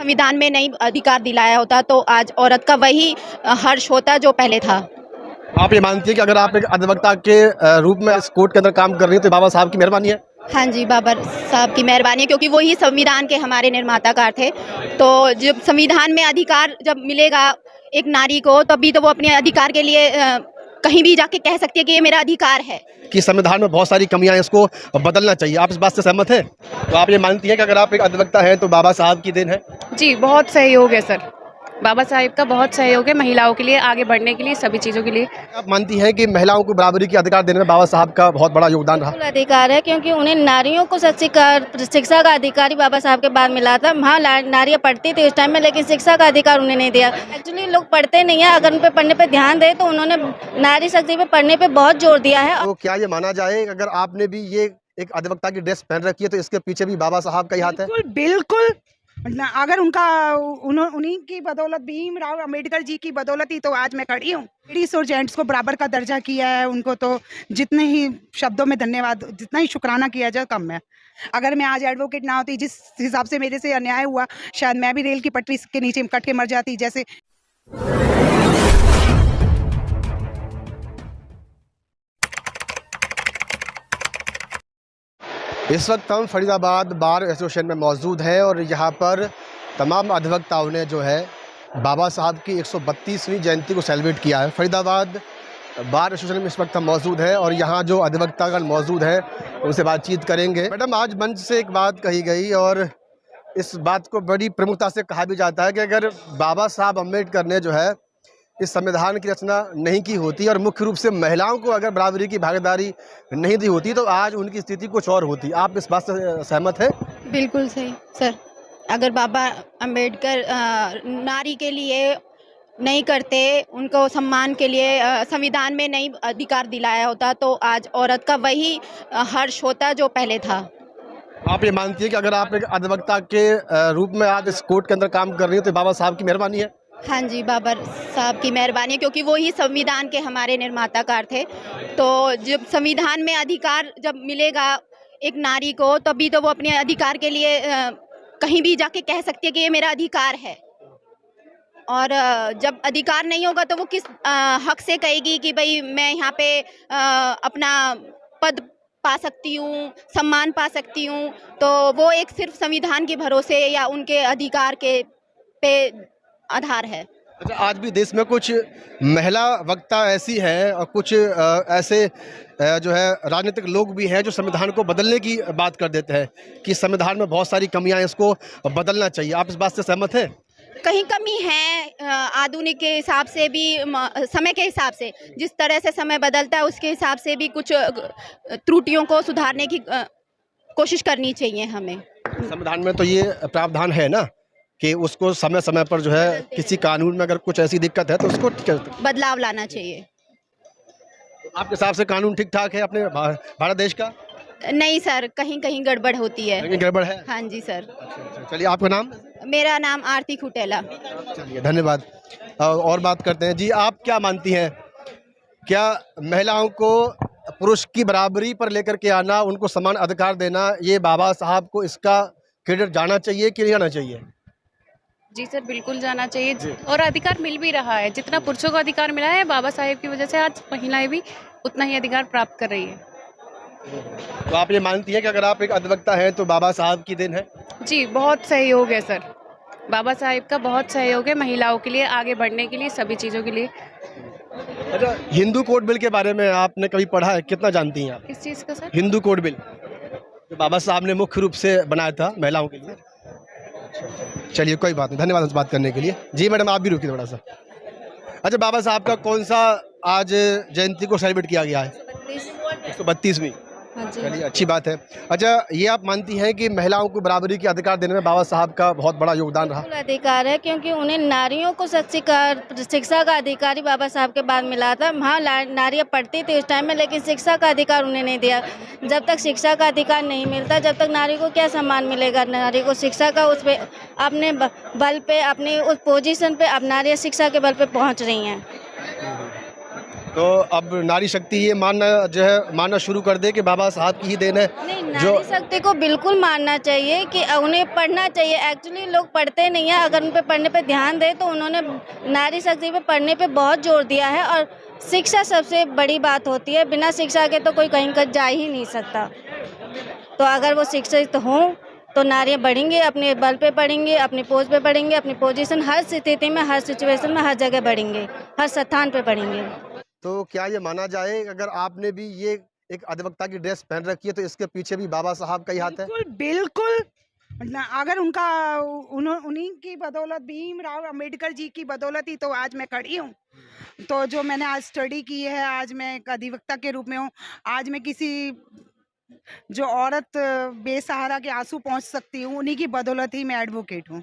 संविधान में नहीं अधिकार दिलाया होता तो आज औरत का वही हर्ष होता जो पहले था। आप ये मानती है कि अगर आप एक अधिवक्ता के रूप में इस कोर्ट के अंदर काम कर रही है तो बाबा साहब की मेहरबानी है? हाँ जी, बाबा साहब की मेहरबानी है, क्योंकि वही संविधान के हमारे निर्माताकार थे। तो जब संविधान में अधिकार जब मिलेगा एक नारी को, तभी तो वो अपने अधिकार के लिए कहीं भी जाके कह सकती है कि ये मेरा अधिकार है। कि संविधान में बहुत सारी कमियां हैं, इसको बदलना चाहिए। आप इस बात से सहमत हैं? तो आप ये मानती है कि अगर आप एक अधिवक्ता हैं तो बाबा साहब की देन है? जी, बहुत सहयोग है सर। बाबा साहेब का बहुत सहयोग है महिलाओं के लिए, आगे बढ़ने के लिए, सभी चीज़ों के लिए। आप मानती हैं कि महिलाओं को बराबरी के अधिकार देने में बाबा साहब का बहुत बड़ा योगदान रहा? बिल्कुल अधिकार है, क्योंकि उन्हें नारियों को शिक्षा का अधिकार ही बाबा साहब के बाद मिला था। हाँ, नारियाँ पढ़ती थी उस टाइम में, लेकिन शिक्षा का अधिकार उन्हें नहीं दिया। एक्चुअली लोग पढ़ते नहीं है, अगर उन पे पढ़ने पे ध्यान दे तो उन्होंने नारी शक्ति पे पढ़ने पे बहुत जोर दिया है। तो क्या ये माना जाए अगर आपने भी ये एक अधिवक्ता की ड्रेस पहन रखी है तो इसके पीछे भी बाबा साहब का ही हाथ है? बिल्कुल बिल्कुल। अगर उन्हीं की बदौलत, भीमराव अंबेडकर जी की बदौलत ही तो आज मैं खड़ी हूँ। लेडीज और जेंट्स को बराबर का दर्जा किया है, उनको तो जितने ही शब्दों में धन्यवाद, जितना ही शुक्राना किया जाए कम है। अगर मैं आज एडवोकेट ना होती, जिस हिसाब से मेरे से अन्याय हुआ, शायद मैं भी रेल की पटरी के नीचे कट के मर जाती। जैसे इस वक्त हम फरीदाबाद बार एसोसिएशन में मौजूद हैं और यहाँ पर तमाम अधिवक्ताओं ने जो है बाबा साहब की 132वीं जयंती को सेलिब्रेट किया है। फरीदाबाद बार एसोसिएशन में इस वक्त हम मौजूद हैं और यहाँ जो अधिवक्तागण मौजूद हैं उनसे बातचीत करेंगे। मैडम, आज मंच से एक बात कही गई और इस बात को बड़ी प्रमुखता से कहा भी जाता है कि अगर बाबा साहब अम्बेडकर ने जो है इस संविधान की रचना नहीं की होती और मुख्य रूप से महिलाओं को अगर बराबरी की भागीदारी नहीं दी होती तो आज उनकी स्थिति कुछ और होती। आप इस बात से सहमत हैं? बिल्कुल सही सर। अगर बाबा अंबेडकर नारी के लिए नहीं करते, उनको सम्मान के लिए संविधान में नहीं अधिकार दिलाया होता तो आज औरत का वही हर्ष होता जो पहले था। आप ये मानती है कि अगर आप एक अधिवक्ता के रूप में आज इस कोर्ट के अंदर काम कर रही है तो बाबा साहब की मेहरबानी है? हाँ जी, बाबा साहब की मेहरबानी है, क्योंकि वही संविधान के हमारे निर्माताकार थे। तो जब संविधान में अधिकार जब मिलेगा एक नारी को, तभी तो वो अपने अधिकार के लिए कहीं भी जाके कह सकती है कि ये मेरा अधिकार है। और जब अधिकार नहीं होगा तो वो किस हक से कहेगी कि भाई मैं यहाँ पे अपना पद पा सकती हूँ, सम्मान पा सकती हूँ। तो वो एक सिर्फ संविधान के भरोसे या उनके अधिकार के पे आधार है। अच्छा, आज भी देश में कुछ महिला वक्ता ऐसी हैं और कुछ ऐसे जो है राजनीतिक लोग भी हैं जो संविधान को बदलने की बात कर देते हैं कि संविधान में बहुत सारी कमियां हैं, इसको बदलना चाहिए। आप इस बात से सहमत हैं? कहीं कमी है, आधुनिक के हिसाब से भी, समय के हिसाब से जिस तरह से समय बदलता है उसके हिसाब से भी कुछ त्रुटियों को सुधारने की कोशिश करनी चाहिए हमें। संविधान में तो ये प्रावधान है ना कि उसको समय समय पर जो है किसी कानून में अगर कुछ ऐसी दिक्कत है तो उसको बदलाव लाना चाहिए। आपके हिसाब से कानून ठीक ठाक है अपने भारत देश का? नहीं सर, कहीं कहीं गड़बड़ होती है। कहीं गड़बड़ है? हाँ जी सर। चलिए, आपका नाम? मेरा नाम आरती खुटेला। चलिए, धन्यवाद। और बात करते हैं जी, आप क्या मानती हैं, क्या महिलाओं को पुरुष की बराबरी पर लेकर के आना, उनको समान अधिकार देना, ये बाबा साहब को इसका क्रेडिट जाना चाहिए कि नहीं जाना चाहिए? जी सर, बिल्कुल जाना चाहिए और अधिकार मिल भी रहा है। जितना पुरुषों को अधिकार मिला है बाबा साहेब की वजह से आज महिलाएं भी उतना ही अधिकार प्राप्त कर रही है। तो आप ये मानती हैं कि अगर आप एक अधिवक्ता हैं तो बाबा साहब की देन है? जी, बहुत सहयोग है सर। बाबा साहेब का बहुत सहयोग है महिलाओं के लिए, आगे बढ़ने के लिए, सभी चीज़ों के लिए। अच्छा, हिंदू कोड बिल के बारे में आपने कभी पढ़ा है? कितना जानती हैं आप? किस चीज़ का सर? हिंदू कोड बिल जो बाबा साहब ने मुख्य रूप से बनाया था महिलाओं के लिए। चलिए, कोई बात नहीं, धन्यवाद इस बात करने के लिए। जी मैडम, आप भी रुकिए थोड़ा सा। अच्छा, बाबा साहब का कौन सा आज जयंती को सेलिब्रेट किया गया है? 132वीं। चलिए, अच्छी बात है। अच्छा, ये आप मानती हैं कि महिलाओं को बराबरी के अधिकार देने में बाबा साहब का बहुत बड़ा योगदान रहा? बिल्कुल अधिकार है, क्योंकि उन्हें नारियों को शिक्षा का अधिकार ही बाबा साहब के बाद मिला था। हाँ, नारियाँ पढ़ती थी उस टाइम में, लेकिन शिक्षा का अधिकार उन्हें नहीं दिया। जब तक शिक्षा का अधिकार नहीं मिलता, जब तक नारी को क्या सम्मान मिलेगा? नारी को शिक्षा का उस पर अपने बल पे, अपने उस पोजीशन पे अब नारियाँ शिक्षा के बल पे पहुँच रही हैं। तो अब नारी शक्ति ये मानना जो है मानना शुरू कर दे कि बाबा साहब की ही देन है। नहीं, जो नारी शक्ति को बिल्कुल मानना चाहिए कि उन्हें पढ़ना चाहिए। एक्चुअली लोग पढ़ते नहीं है, अगर उन पे पढ़ने पे ध्यान दे तो उन्होंने नारी शक्ति पे पढ़ने पे बहुत जोर दिया है। और शिक्षा सबसे बड़ी बात होती है, बिना शिक्षा के तो कोई कहीं का जा ही नहीं सकता। तो अगर वो शिक्षित हों तो नारियाँ बढ़ेंगे, अपने बल पे बढ़ेंगे, अपनी पोज पे बढ़ेंगे, अपनी पोजीशन हर स्थिति में, हर सिचुएशन में, हर जगह बढ़ेंगे, हर स्थान पे बढ़ेंगे। तो क्या ये माना जाए अगर आपने भी ये एक अधिवक्ता की ड्रेस पहन रखी है तो इसके पीछे भी बाबा साहब का ही हाथ है? बिल्कुल बिल्कुल अगर उनका उन्हीं की बदौलत, भीमराव अंबेडकर जी की बदौलत ही तो आज मैं खड़ी हूँ। तो जो मैंने आज स्टडी की है, आज मैं एक अधिवक्ता के रूप में हूँ। आज मैं किसी जो औरत बेसहारा के आंसू पहुँच सकती हूँ, उन्हीं की बदौलत ही मैं एडवोकेट हूँ।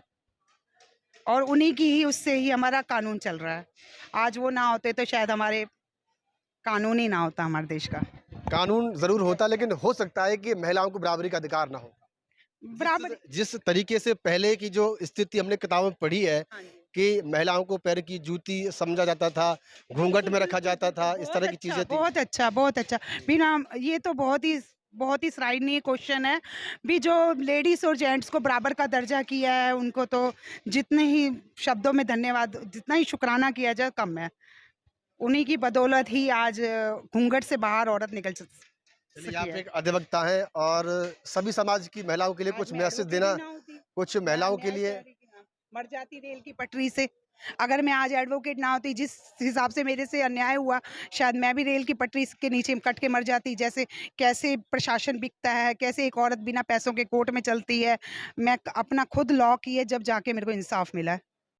और उन्हीं की ही उससे ही हमारा कानून चल रहा है। आज वो ना होते तो शायद हमारे कानून ही ना होता हमारे देश का। कानून जरूर होता, लेकिन हो सकता है कि महिलाओं को बराबरी का अधिकार ना हो। बराबर जिस तरीके से पहले की जो स्थिति हमने किताबों में पढ़ी है कि महिलाओं को पैर की जूती समझा जाता था, घूंघट में रखा जाता था, इस तरह की चीजें थी। बहुत अच्छा, बहुत अच्छा। बिना ये तो बहुत ही सराहनीय क्वेश्चन है। भी जो लेडीज और जेंट्स को बराबर का दर्जा किया है, उनको तो जितने ही शब्दों में धन्यवाद, जितना ही शुक्राना किया जाए कम है। उन्हीं की बदौलत ही आज घूंघट से बाहर औरत निकल चलिए, सकी आप है। एक अधिवक्ता हैं और सभी समाज की महिलाओं के लिए आज कुछ मैं मैसेज एडवोकेट देना, ही ना होती, कुछ मैं महिलाओं के न्याय लिए। शहरी की ना, मर जाती रेल की पटरी से। अगर मैं आज एडवोकेट ना होती, जिस हिसाब से मेरे से अन्याय हुआ, शायद मैं भी रेल की पटरी के नीचे कट के मर जाती। जैसे कैसे प्रशासन बिकता है, कैसे एक औरत बिना पैसों के कोर्ट में चलती है। मैं अपना खुद लॉ किए जब जाके मेरे को इंसाफ मिला है।